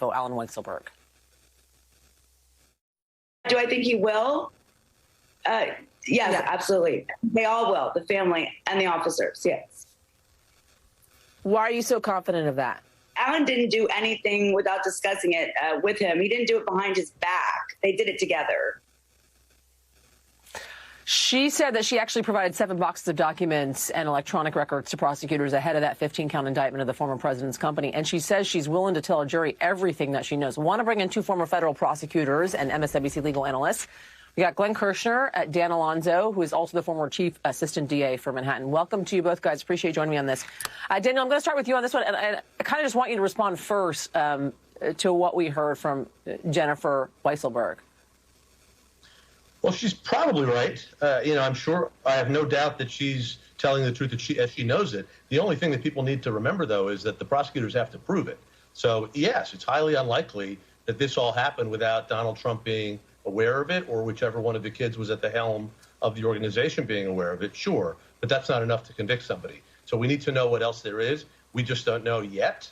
Alan Weisselberg. Do I think he will? Yes, yeah. Absolutely. They all will, the family and the officers, yes. Why are you so confident of that? Alan didn't do anything without discussing it with him. He didn't do it behind his back. They did it together. She said that she actually provided 7 boxes of documents and electronic records to prosecutors ahead of that 15-count indictment of the former president's company. And she says she's willing to tell a jury everything that she knows. Want to bring in 2 former federal prosecutors and MSNBC legal analysts. We got Glenn Kirshner, Dan Alonzo, who is also the former chief assistant DA for Manhattan. Welcome to you both, guys. Appreciate you joining me on this. Daniel, I'm going to start with you on this one. And I kind of just want you to respond first to what we heard from Jennifer Weisselberg. Well, she's probably right. I'm sure, I have no doubt that she's telling the truth as she knows it. The only thing that people need to remember, though, is that the prosecutors have to prove it. So, yes, it's highly unlikely that this all happened without Donald Trump being aware of it, or whichever one of the kids was at the helm of the organization being aware of it, sure. But that's not enough to convict somebody. So we need to know what else there is. We just don't know yet.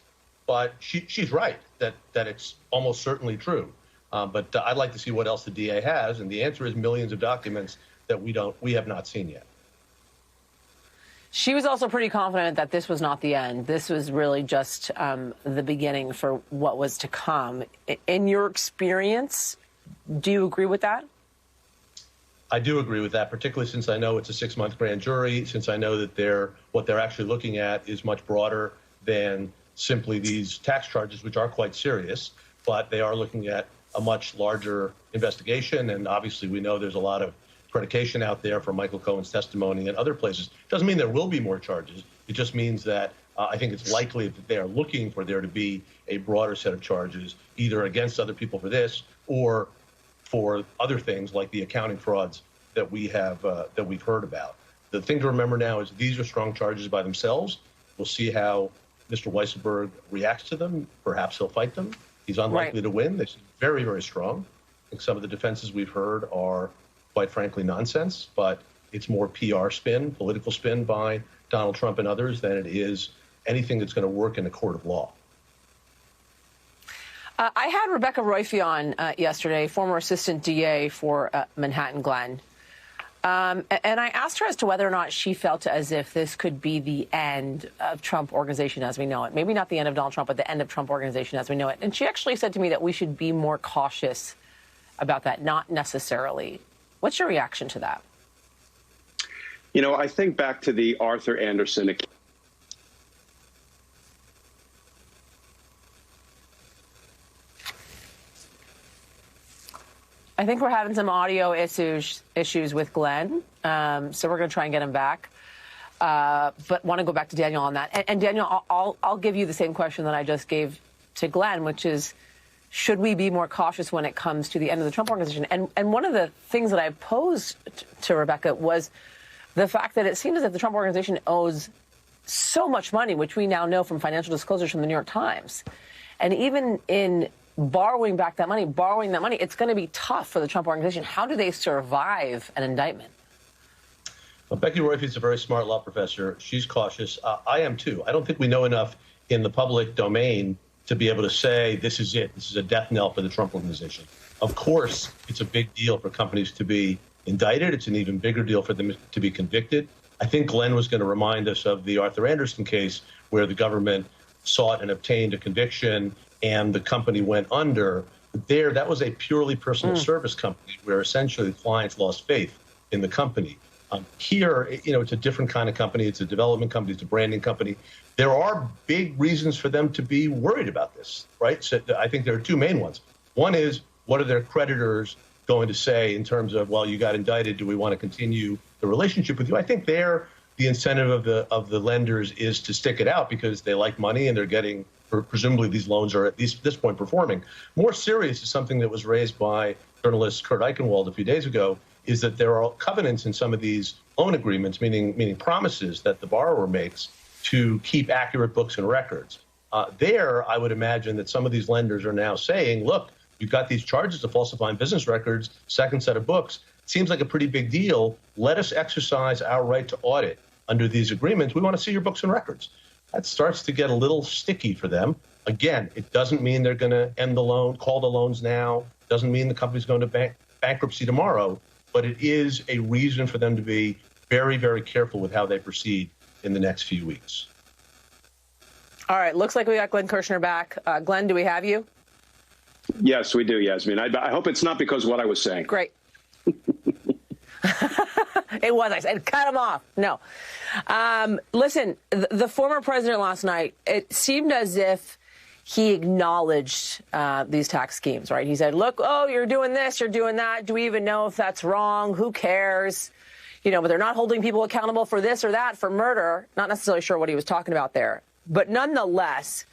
But she's right that it's almost certainly true. But I'd like to see what else the DA has, and the answer is millions of documents that we have not seen yet. She was also pretty confident that this was not the end. This was really just the beginning for what was to come. In your experience, do you agree with that? I do agree with that, particularly since I know it's a 6-month grand jury, since I know that what they're actually looking at is much broader than simply these tax charges, which are quite serious, but they are looking at a much larger investigation. And obviously, we know there's a lot of predication out there for Michael Cohen's testimony and other places. Doesn't mean there will be more charges. It just means that I think it's likely that they are looking for there to be a broader set of charges, either against other people for this or for other things like the accounting frauds that we've heard about. The thing to remember now is these are strong charges by themselves. We'll see how Mr. Weisselberg reacts to them. Perhaps he'll fight them. He's unlikely to win. They're very, very strong. I think some of the defenses we've heard are, quite frankly, nonsense, but it's more PR spin, political spin by Donald Trump and others than it is anything that's going to work in a court of law. I had Rebecca Roife on yesterday, former assistant DA for Manhattan Glen. And I asked her as to whether or not she felt as if this could be the end of Trump Organization as we know it. Maybe not the end of Donald Trump, but the end of Trump Organization as we know it. And she actually said to me that we should be more cautious about that, not necessarily. What's your reaction to that? You know, I think back to the Arthur Anderson. I think we're having some audio issues with Glenn, so we're going to try and get him back. But want to go back to Daniel on that. And Daniel, I'll give you the same question that I just gave to Glenn, which is, should we be more cautious when it comes to the end of the Trump Organization? And one of the things that I posed to Rebecca was the fact that it seems as if the Trump Organization owes so much money, which we now know from financial disclosures from the New York Times. And even in borrowing that money, it's going to be tough for the Trump Organization. How do they survive an indictment? Well, Becky Roife is a very smart law professor. She's cautious. I am, too. I don't think we know enough in the public domain to be able to say this is it. This is a death knell for the Trump Organization. Of course, it's a big deal for companies to be indicted. It's an even bigger deal for them to be convicted. I think Glenn was going to remind us of the Arthur Anderson case where the government sought and obtained a conviction and the company went under. There, that was a purely personal service company where essentially the clients lost faith in the company. Here, it's a different kind of company. It's a development company. It's a branding company. There are big reasons for them to be worried about this, right? So I think there are 2 main ones. One is, what are their creditors going to say in terms of, well, you got indicted, do we want to continue the relationship with you? I think the incentive of the lenders is to stick it out because they like money and they're getting, presumably these loans are at this point performing. More serious is something that was raised by journalist Kurt Eichenwald a few days ago, is that there are covenants in some of these loan agreements, meaning promises that the borrower makes to keep accurate books and records. I would imagine that some of these lenders are now saying, look, you've got these charges of falsifying business records, second set of books. It seems like a pretty big deal. Let us exercise our right to audit under these agreements. We want to see your books and records. That starts to get a little sticky for them. Again, it doesn't mean they're going to end the loan, call the loans now. Doesn't mean the company's going to bankruptcy tomorrow, but it is a reason for them to be very, very careful with how they proceed in the next few weeks. All right. Looks like we got Glenn Kirshner back. Glenn, do we have you? Yes, we do, Yasmin. I hope it's not because of what I was saying. Great. It was. I said, cut him off. No. Listen, the former president last night, it seemed as if he acknowledged these tax schemes, right? He said, look, oh, you're doing this, you're doing that. Do we even know if that's wrong? Who cares? You know, but they're not holding people accountable for this or that, for murder. Not necessarily sure what he was talking about there. But nonetheless,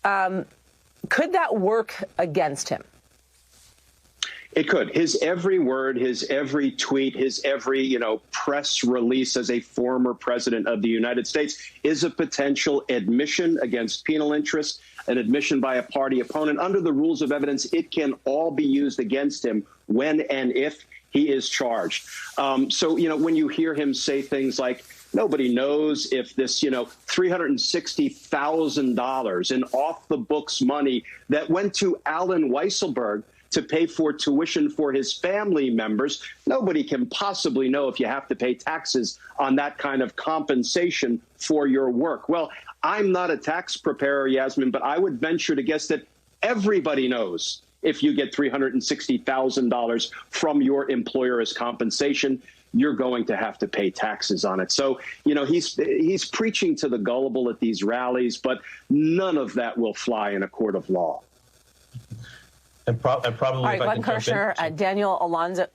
could that work against him? It could. His every word, his every tweet, his every, press release as a former president of the United States is a potential admission against penal interest, an admission by a party opponent. Under the rules of evidence, it can all be used against him when and if he is charged. So, when you hear him say things like, nobody knows if this, $360,000 in off-the-books money that went to Alan Weisselberg to pay for tuition for his family members. Nobody can possibly know if you have to pay taxes on that kind of compensation for your work. Well, I'm not a tax preparer, Yasmin, but I would venture to guess that everybody knows if you get $360,000 from your employer as compensation, you're going to have to pay taxes on it. So, he's preaching to the gullible at these rallies, but none of that will fly in a court of law. And probably, all right, Glenn Kirshner, Daniel Alonzo.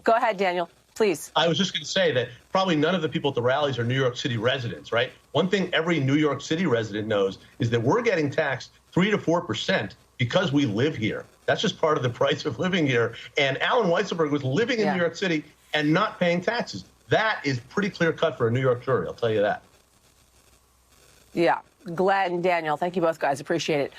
Go ahead, Daniel, please. I was just going to say that probably none of the people at the rallies are New York City residents, right? One thing every New York City resident knows is that we're getting taxed 3 to 4% because we live here. That's just part of the price of living here. And Alan Weisselberg was living in New York City and not paying taxes. That is pretty clear cut for a New York jury, I'll tell you that. Yeah. Glenn, Daniel, thank you both, guys. Appreciate it.